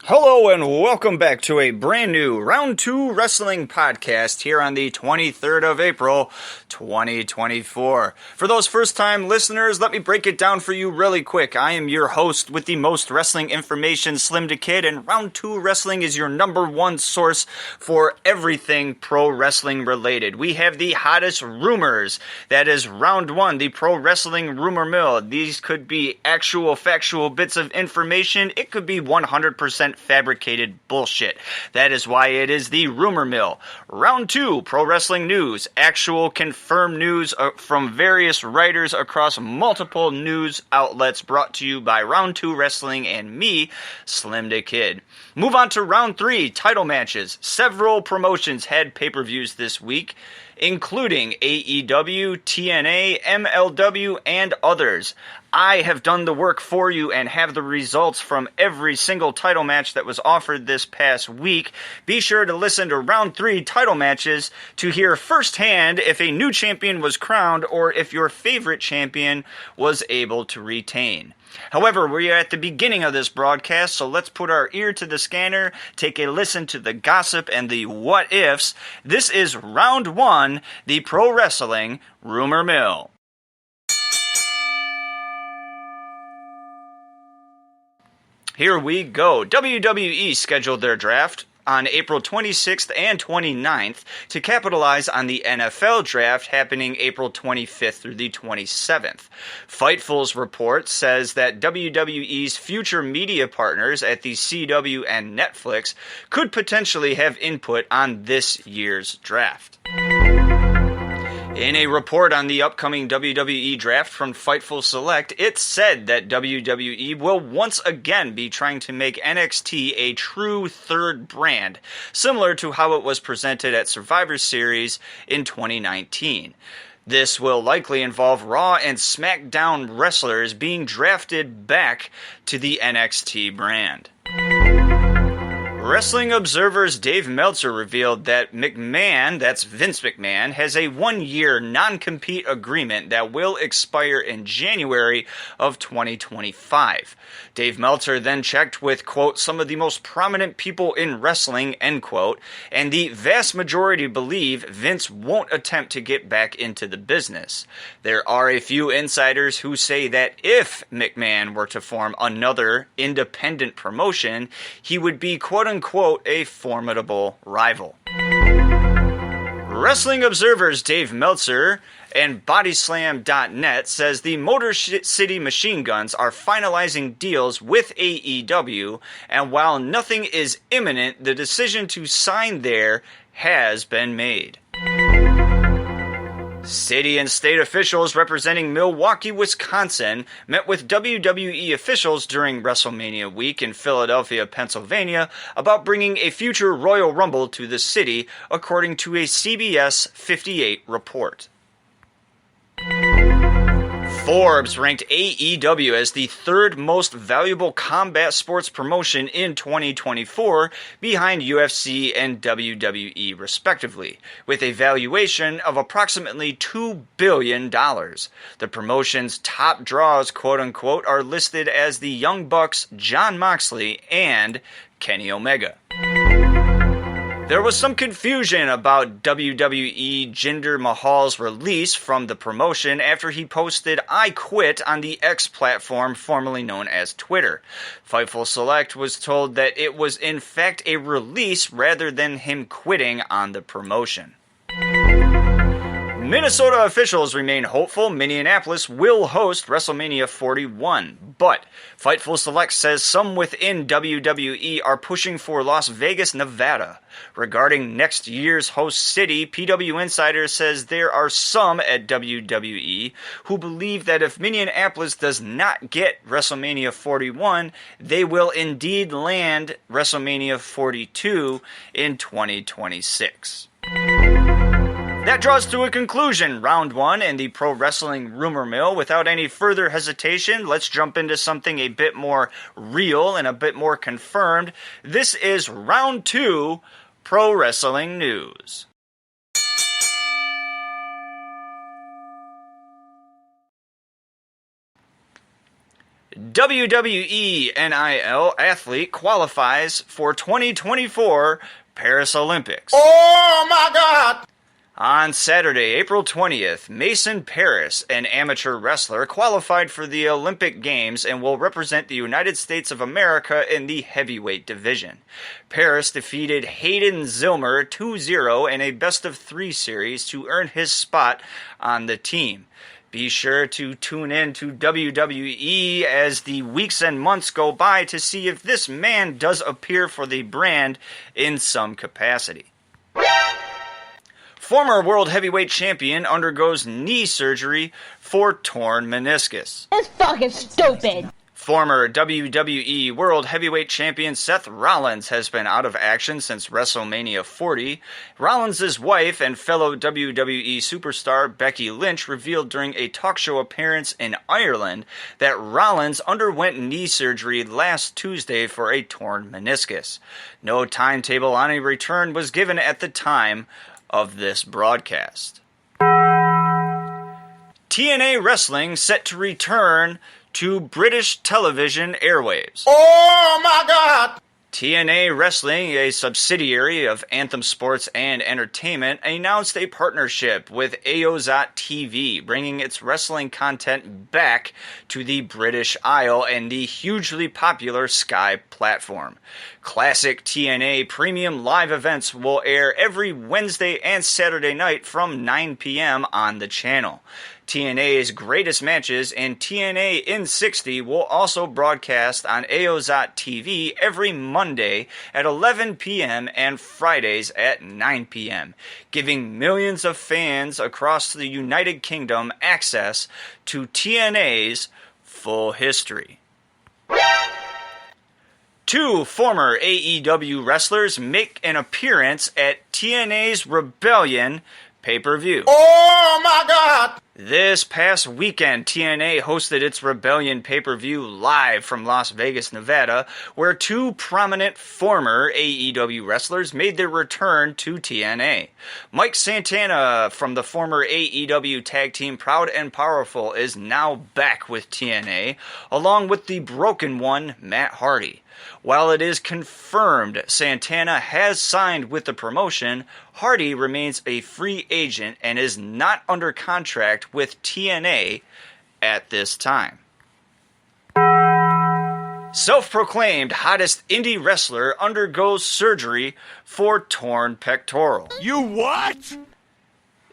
Hello and welcome back to a brand new Round 2 Wrestling podcast here on the 23rd of April, 2024. For those first-time listeners, let me break it down for you really quick. I am your host with the most wrestling information, SlimmDa KID, and Round 2 Wrestling is your number one source for everything pro wrestling related. We have the hottest rumors. That is Round 1, the pro wrestling rumor mill. These could be actual factual bits of information. It could be 100% fabricated bullshit. That is why it is the rumor mill. Round 2, pro wrestling news. Actual confirmed news from various writers across multiple news outlets brought to you by Round 2 Wrestling and me, SlimmDa KID. Move on to Round 3, title matches. Several promotions had pay-per-views this week, including AEW, TNA, MLW, and others. I have done the work for you and have the results from every single title match that was offered this past week. Be sure to listen to Round 3 title matches to hear firsthand if a new champion was crowned or if your favorite champion was able to retain. However, we are at the beginning of this broadcast, so let's put our ear to the scanner, take a listen to the gossip and the what-ifs. This is Round 1, the Pro Wrestling Rumor Mill. Here we go. WWE scheduled their draft on April 26th and 29th to capitalize on the NFL draft happening April 25th through the 27th. Fightful's report says that WWE's future media partners at the CW and Netflix could potentially have input on this year's draft. In a report on the upcoming WWE draft from Fightful Select, it said that WWE will once again be trying to make NXT a true third brand, similar to how it was presented at Survivor Series in 2019. This will likely involve Raw and SmackDown wrestlers being drafted back to the NXT brand. Wrestling Observer's Dave Meltzer revealed that McMahon, that's Vince McMahon, has a one-year non-compete agreement that will expire in January of 2025. Dave Meltzer then checked with, quote, some of the most prominent people in wrestling, end quote, and the vast majority believe Vince won't attempt to get back into the business. There are a few insiders who say that if McMahon were to form another independent promotion, he would be, quote unquote, a formidable rival. Wrestling Observer's Dave Meltzer and Bodyslam.net says the Motor City Machine Guns are finalizing deals with AEW, and while nothing is imminent, the decision to sign there has been made. City and state officials representing Milwaukee, Wisconsin met with WWE officials during WrestleMania week in Philadelphia, Pennsylvania about bringing a future Royal Rumble to the city, according to a CBS 58 report. Forbes ranked AEW as the third most valuable combat sports promotion in 2024, behind UFC and WWE respectively, with a valuation of approximately $2 billion. The promotion's top draws, quote-unquote, are listed as the Young Bucks, Jon Moxley, and Kenny Omega. There was some confusion about WWE Jinder Mahal's release from the promotion after he posted "I quit" on the X platform formerly known as Twitter. Fightful Select was told that it was in fact a release rather than him quitting on the promotion. Minnesota officials remain hopeful Minneapolis will host WrestleMania 41, but Fightful Select says some within WWE are pushing for Las Vegas, Nevada. Regarding next year's host city, PW Insider says there are some at WWE who believe that if Minneapolis does not get WrestleMania 41, they will indeed land WrestleMania 42 in 2026. That draws to a conclusion Round 1 in the Pro Wrestling Rumor Mill. Without any further hesitation, let's jump into something a bit more real and a bit more confirmed. This is Round 2 Pro Wrestling News. WWE NIL athlete qualifies for 2024 Paris Olympics. Oh my God! On Saturday, April 20th, Mason Paris, an amateur wrestler, qualified for the Olympic Games and will represent the United States of America in the heavyweight division. Paris defeated Hayden Zilmer 2-0 in a best-of-3 series to earn his spot on the team. Be sure to tune in to WWE as the weeks and months go by to see if this man does appear for the brand in some capacity. Former World Heavyweight Champion undergoes knee surgery for torn meniscus. That's fucking stupid. Former WWE World Heavyweight Champion Seth Rollins has been out of action since WrestleMania 40. Rollins' wife and fellow WWE superstar Becky Lynch revealed during a talk show appearance in Ireland that Rollins underwent knee surgery last Tuesday for a torn meniscus. No timetable on a return was given at the time of this broadcast. TNA Wrestling set to return to British television airwaves. Oh my God! TNA Wrestling, a subsidiary of Anthem Sports and Entertainment, announced a partnership with AEW bringing its wrestling content back to the British Isle and the hugely popular Sky platform. Classic TNA premium live events will air every Wednesday and Saturday night from 9 p.m. on the channel. TNA's greatest matches and TNA in 60 will also broadcast on AEW every Monday at 11 p.m. and Fridays at 9 p.m., giving millions of fans across the United Kingdom access to TNA's full history. Two former AEW wrestlers make an appearance at TNA's Rebellion pay-per-view. Oh my God! This past weekend, TNA hosted its Rebellion pay-per-view live from Las Vegas, Nevada, where two prominent former AEW wrestlers made their return to TNA. Mike Santana from the former AEW tag team Proud and Powerful is now back with TNA, along with the Broken One, Matt Hardy. While it is confirmed Santana has signed with the promotion, Hardy remains a free agent and is not under contract with TNA at this time. Self-proclaimed hottest indie wrestler undergoes surgery for torn pectoral. You what?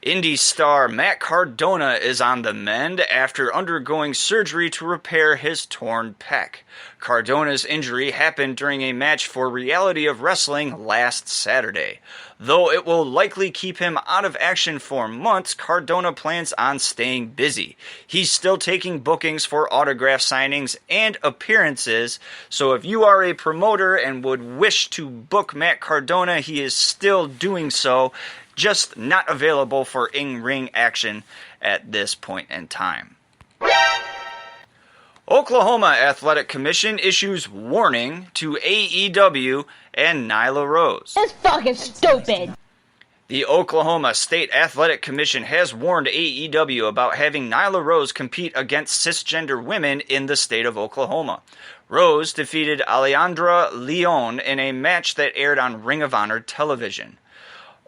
Indie star Matt Cardona is on the mend after undergoing surgery to repair his torn pec. Cardona's injury happened during a match for Reality of Wrestling last Saturday. Though it will likely keep him out of action for months, Cardona plans on staying busy. He's still taking bookings for autograph signings and appearances, so if you are a promoter and would wish to book Matt Cardona, he is still doing so, just not available for in-ring action at this point in time. Oklahoma Athletic Commission issues warning to AEW and Nyla Rose. That's fucking stupid. The Oklahoma State Athletic Commission has warned AEW about having Nyla Rose compete against cisgender women in the state of Oklahoma. Rose defeated Alejandra Leon in a match that aired on Ring of Honor television.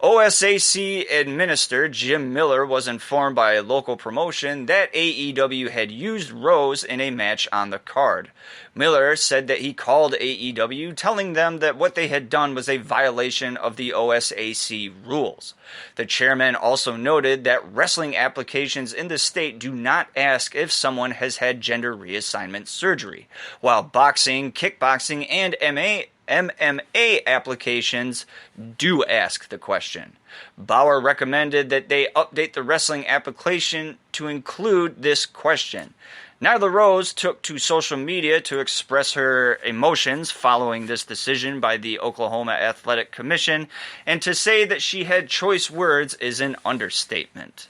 OSAC administrator Jim Miller was informed by a local promotion that AEW had used Rose in a match on the card. Miller said that he called AEW, telling them that what they had done was a violation of the OSAC rules. The chairman also noted that wrestling applications in the state do not ask if someone has had gender reassignment surgery, while boxing, kickboxing, and MMA applications do ask the question. Bauer recommended that they update the wrestling application to include this question. Nyla Rose took to social media to express her emotions following this decision by the Oklahoma Athletic Commission, and to say that she had choice words is an understatement.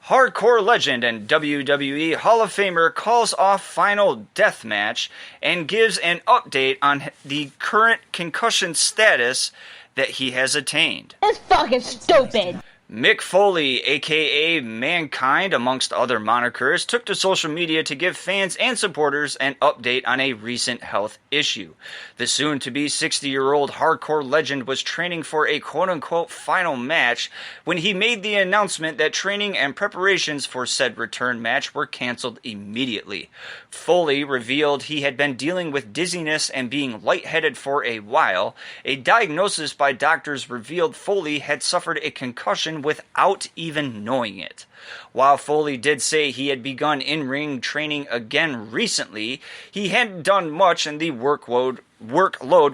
Hardcore legend and WWE Hall of Famer calls off Final Deathmatch and gives an update on the current concussion status that he has attained. That's fucking stupid. Mick Foley, aka Mankind, amongst other monikers, took to social media to give fans and supporters an update on a recent health issue. The soon-to-be 60-year-old hardcore legend was training for a quote-unquote final match when he made the announcement that training and preparations for said return match were canceled immediately. Foley revealed he had been dealing with dizziness and being lightheaded for a while. A diagnosis by doctors revealed Foley had suffered a concussion without even knowing it. While Foley did say he had begun in-ring training again recently, he hadn't done much and the workload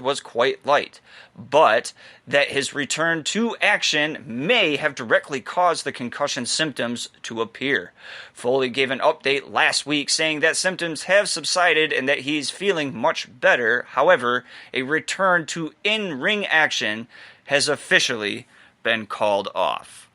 was quite light, but that his return to action may have directly caused the concussion symptoms to appear. Foley gave an update last week saying that symptoms have subsided and that he's feeling much better. However, a return to in-ring action has officially been called off.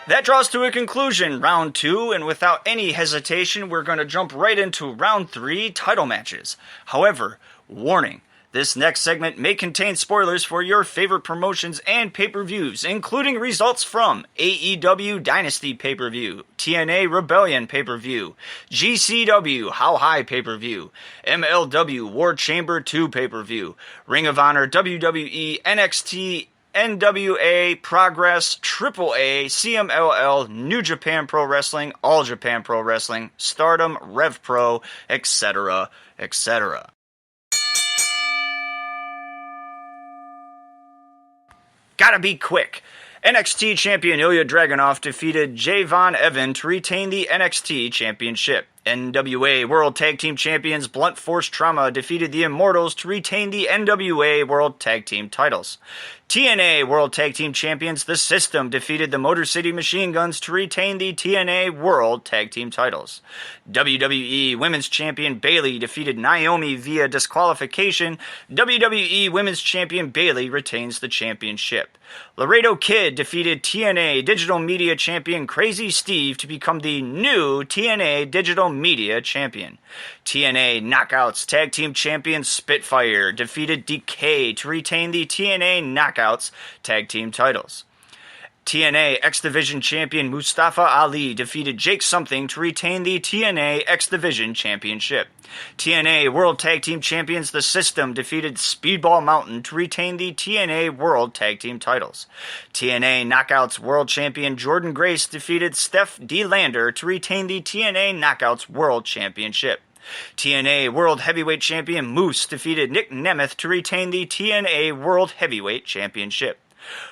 That draws to a conclusion round 2, and without any hesitation, we're going to jump right into round 3 title matches. However, warning, this next segment may contain spoilers for your favorite promotions and pay-per-views, including results from AEW Dynasty pay-per-view, TNA Rebellion pay-per-view, GCW How High pay-per-view, MLW War Chamber 2 pay-per-view, Ring of Honor WWE NXT NWA, Progress, AAA, CMLL, New Japan Pro Wrestling, All Japan Pro Wrestling, STARDOM, RevPro, etc., etc. Gotta be quick. NXT champion Ilya Dragunov defeated Javon Evan to retain the NXT championship. NWA World Tag Team Champions Blunt Force Trauma defeated the Immortals to retain the NWA World Tag Team titles. TNA World Tag Team Champions The System defeated the Motor City Machine Guns to retain the TNA World Tag Team titles. WWE Women's Champion Bayley defeated Naomi via disqualification. WWE Women's Champion Bayley retains the championship. Laredo Kid defeated TNA Digital Media Champion Crazy Steve to become the new TNA Digital Media Champion. TNA Knockouts Tag Team Champion Spitfire defeated Decay to retain the TNA Knockouts Tag Team titles. TNA X Division Champion Mustafa Ali defeated Jake Something to retain the TNA X Division Championship. TNA World Tag Team Champions The System defeated Speedball Mountain to retain the TNA World Tag Team titles. TNA Knockouts World Champion Jordan Grace defeated Steph D. Lander to retain the TNA Knockouts World Championship. TNA World Heavyweight Champion Moose defeated Nick Nemeth to retain the TNA World Heavyweight Championship.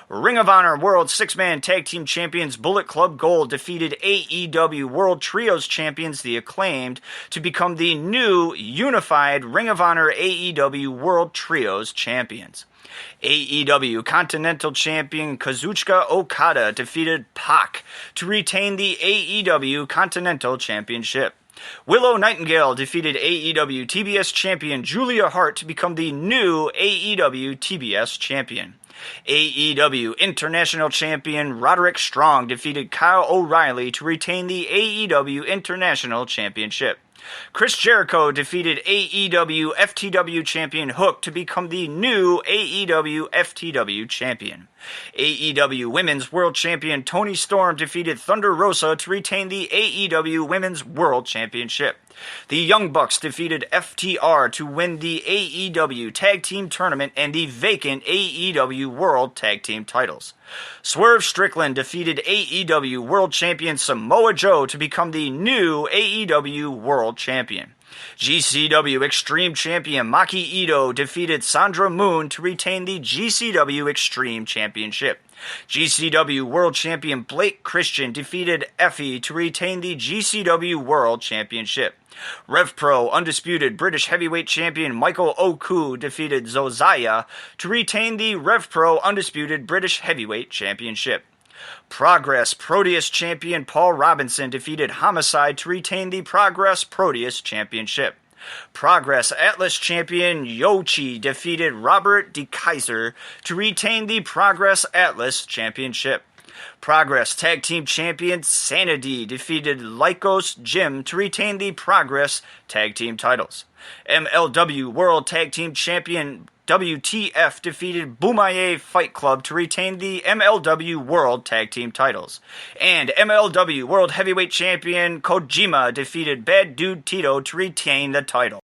Ring of Honor World Six-Man Tag Team Champions Bullet Club Gold defeated AEW World Trios Champions The Acclaimed to become the new unified Ring of Honor AEW World Trios Champions. AEW Continental Champion Kazuchika Okada defeated Pac to retain the AEW Continental Championship. Willow Nightingale defeated AEW TBS Champion Julia Hart to become the new AEW TBS Champion. AEW International Champion Roderick Strong defeated Kyle O'Reilly to retain the AEW International Championship. Chris Jericho defeated AEW FTW Champion Hook to become the new AEW FTW Champion. AEW Women's World Champion Toni Storm defeated Thunder Rosa to retain the AEW Women's World Championship. The Young Bucks defeated FTR to win the AEW Tag Team Tournament and the vacant AEW World Tag Team titles. Swerve Strickland defeated AEW World Champion Samoa Joe to become the new AEW World Champion. GCW Extreme Champion Maki Ito defeated Sandra Moon to retain the GCW Extreme Championship. GCW World Champion Blake Christian defeated Effie to retain the GCW World Championship. RevPro Undisputed British Heavyweight Champion Michael Oku defeated Zozaya to retain the RevPro Undisputed British Heavyweight Championship. Progress Proteus Champion Paul Robinson defeated Homicide to retain the Progress Proteus Championship. Progress Atlas Champion Yoshi defeated Robert DeKaiser to retain the Progress Atlas Championship. Progress Tag Team Champion Sanity defeated Lycos Jim to retain the Progress Tag Team titles. MLW World Tag Team Champion WTF defeated Bumaye Fight Club to retain the MLW World Tag Team titles. And MLW World Heavyweight Champion Kojima defeated Bad Dude Tito to retain the title.